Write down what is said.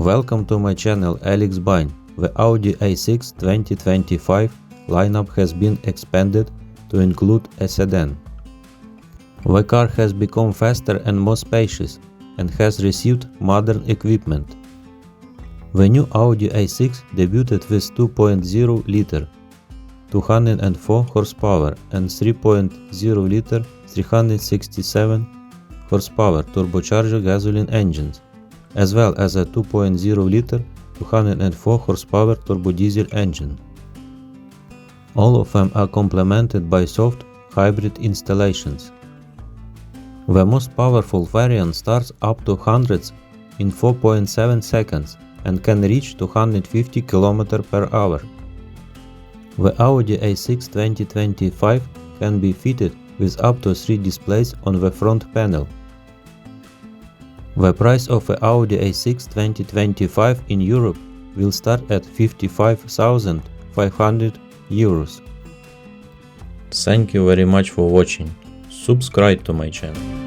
Welcome to my channel Alex Bine. The Audi A6 2025 lineup has been expanded to include a sedan. The car has become faster and more spacious and has received modern equipment. The new Audi A6 debuted with 2.0-liter 204 horsepower and 3.0-liter 367 horsepower turbocharged gasoline engines, as well as a 2.0-liter 204 horsepower turbodiesel engine. All of them are complemented by soft hybrid installations. The most powerful variant starts up to hundreds in 4.7 seconds and can reach 250 km per hour. The Audi A6 2025 can be fitted with up to 3 displays on the front panel. The price of the Audi A6 2025 in Europe will start at €55,500. Thank you very much for watching. Subscribe to my channel.